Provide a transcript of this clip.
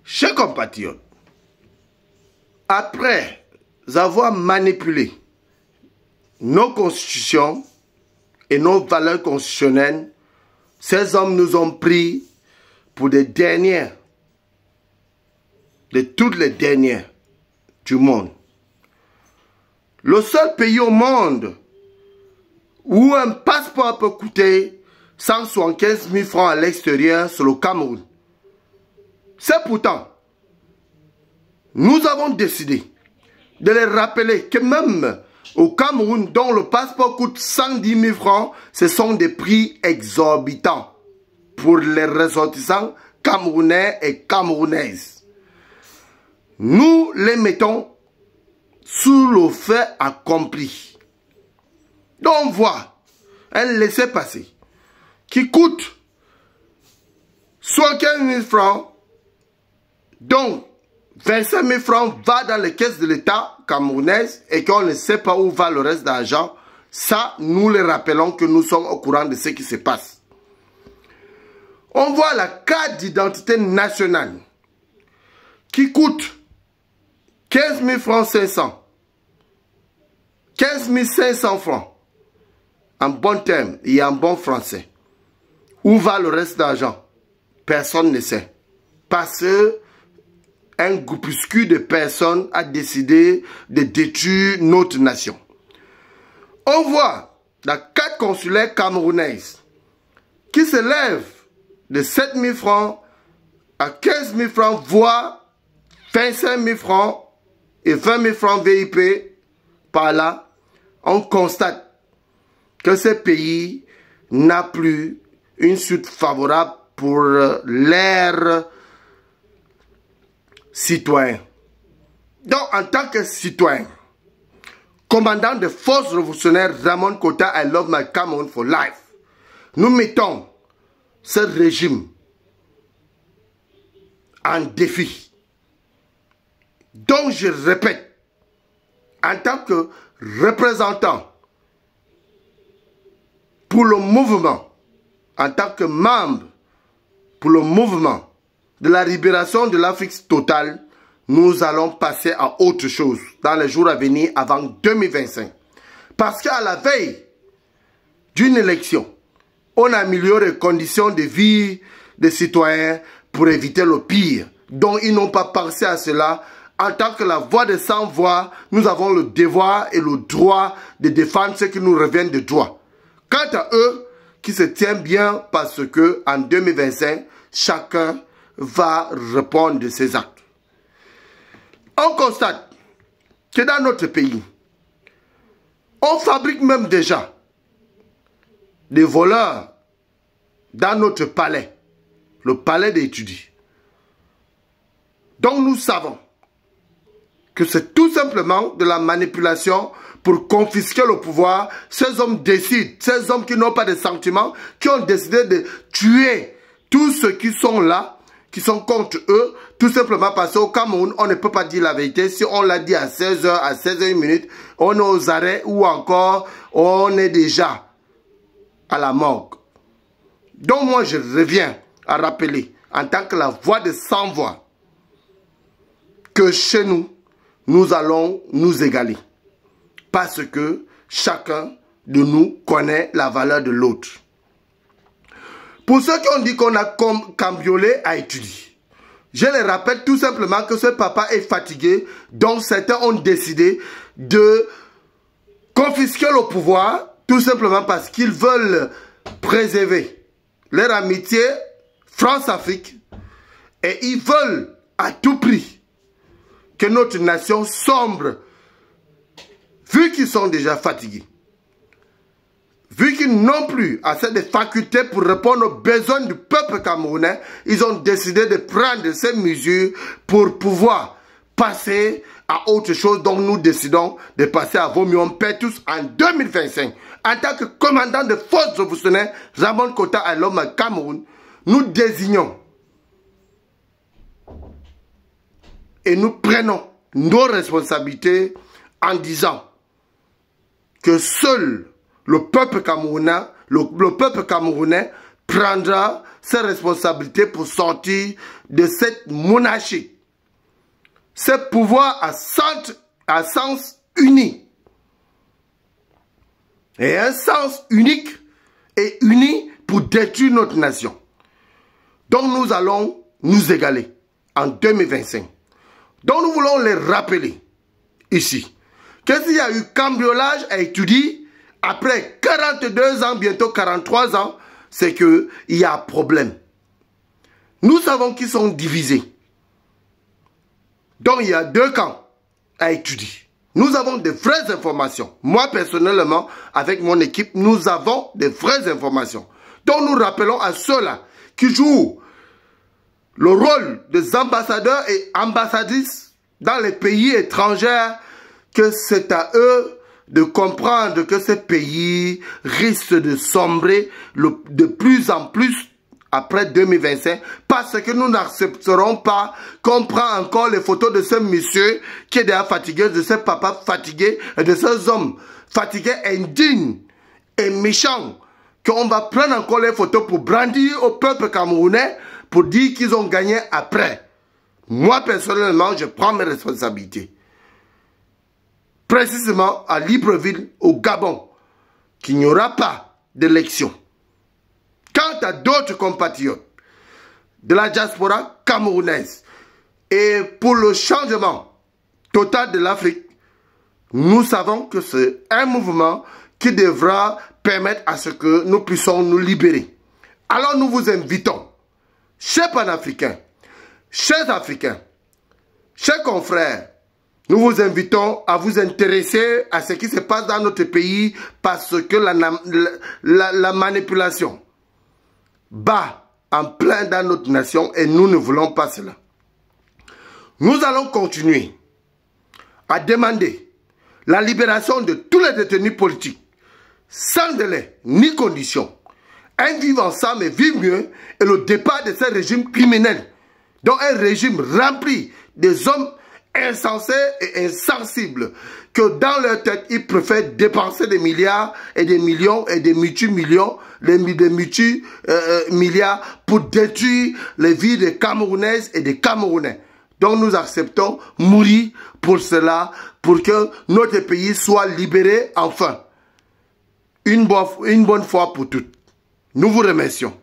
Chers compatriotes, après avoir manipulé nos constitutions et nos valeurs constitutionnelles, ces hommes nous ont pris pour des dernières, de toutes les dernières du monde. Le seul pays au monde où un passeport peut coûter 175 000 francs à l'extérieur, c'est le Cameroun. C'est pourtant, nous avons décidé de les rappeler que même au Cameroun, dont le passeport coûte 110 000 francs, ce sont des prix exorbitants pour les ressortissants camerounais et camerounaises. Nous les mettons sous le fait accompli. Donc on voit un laissez-passer qui coûte 75 000 francs, donc 25 000 francs va dans les caisses de l'État camerounaise et qu'on ne sait pas où va le reste d'argent. Ça, nous les rappelons que nous sommes au courant de ce qui se passe. On voit la carte d'identité nationale qui coûte 15 000 francs 500. 15 500 francs. En bon terme et en bon français. Où va le reste d'argent? Personne ne sait. Parce que un groupuscule de personnes a décidé de détruire notre nation. On voit la carte consulaire camerounaise qui s'élève de 7 000 francs à 15 000 francs, voire 25 000 francs et 20 000 francs VIP. Par là, on constate que ce pays n'a plus une suite favorable pour leurs citoyens. Donc, en tant que citoyen, commandant de forces révolutionnaires Ramon Kota, I love my Cameroun for life, nous mettons ce régime en défi. Donc, je répète, en tant que représentant pour le mouvement, en tant que membre pour le mouvement de la libération de l'Afrique totale, nous allons passer à autre chose dans les jours à venir avant 2025. Parce qu'à la veille d'une élection, on améliore les conditions de vie des citoyens pour éviter le pire. Donc ils n'ont pas pensé à cela. En tant que la voix des sans-voix, nous avons le devoir et le droit de défendre ce qui nous revient de droit. Quant à eux, qui se tiennent bien parce que en 2025, chacun va répondre de ses actes. On constate que dans notre pays, on fabrique même déjà des voleurs dans notre palais, le palais des étudiants. Donc nous savons que c'est tout simplement de la manipulation pour confisquer le pouvoir. Ces hommes décident, ces hommes qui n'ont pas de sentiments, qui ont décidé de tuer tous ceux qui sont là, qui sont contre eux, tout simplement parce qu'au Cameroun, on ne peut pas dire la vérité. Si on l'a dit à 16h, à 16h01, on est aux arrêts ou encore on est déjà à la morgue. Donc moi, je reviens à rappeler, en tant que la voix de sans-voix, que chez nous, nous allons nous égaler. Parce que chacun de nous connaît la valeur de l'autre. Pour ceux qui ont dit qu'on a cambriolé à étudier, je les rappelle tout simplement que ce papa est fatigué, donc certains ont décidé de confisquer le pouvoir, tout simplement parce qu'ils veulent préserver leur amitié France-Afrique et ils veulent à tout prix que notre nation sombre, vu qu'ils sont déjà fatigués, vu qu'ils n'ont plus assez de facultés pour répondre aux besoins du peuple camerounais, ils ont décidé de prendre ces mesures pour pouvoir passer à autre chose. Donc nous décidons de passer à Vaut mieux on paie tous en 2025. En tant que commandant de forces révolutionnaires, Ramon Kota, I love my Cameroun, nous désignons et nous prenons nos responsabilités en disant que seul le peuple camerounais prendra ses responsabilités pour sortir de cette monarchie. Ce pouvoir à sens unique. Et un sens unique et uni pour détruire notre nation. Donc nous allons nous égaler en 2025. Donc nous voulons les rappeler ici que s'il y a eu cambriolage à étudier, après 42 ans, bientôt 43 ans, c'est qu'il y a un problème. Nous savons qu'ils sont divisés. Donc il y a deux camps à étudier. Nous avons de vraies informations. Moi personnellement, avec mon équipe, nous avons de vraies informations. Donc nous rappelons à ceux-là qui jouent le rôle des ambassadeurs et ambassadrices dans les pays étrangers que c'est à eux de comprendre que ces pays risquent de sombrer de plus en plus après 2025 parce que nous n'accepterons pas qu'on prend encore les photos de ce monsieur qui est déjà fatigué, de ce papa fatigué et de ces hommes fatigués, indignes et méchants, qu'on va prendre encore les photos pour brandir au peuple camerounais pour dire qu'ils ont gagné après. Moi personnellement, je prends mes responsabilités. Précisément à Libreville, au Gabon, qu'il n'y aura pas d'élection. Quant à d'autres compatriotes de la diaspora camerounaise et pour le changement total de l'Afrique, nous savons que c'est un mouvement qui devra permettre à ce que nous puissions nous libérer. Alors nous vous invitons, chers panafricains, chers africains, chers confrères, nous vous invitons à vous intéresser à ce qui se passe dans notre pays parce que la manipulation bat en plein dans notre nation et nous ne voulons pas cela. Nous allons continuer à demander la libération de tous les détenus politiques sans délai ni condition. Un vivre ensemble et vivre mieux et le départ de ce régime criminel, dont un régime rempli des hommes insensés et insensibles que dans leur tête, ils préfèrent dépenser des milliards et des millions et des multi-millions, des multi-milliards pour détruire les vies des Camerounaises et des Camerounais. Donc nous acceptons mourir pour cela, pour que notre pays soit libéré enfin. Une bonne fois pour toutes. Nous vous remercions.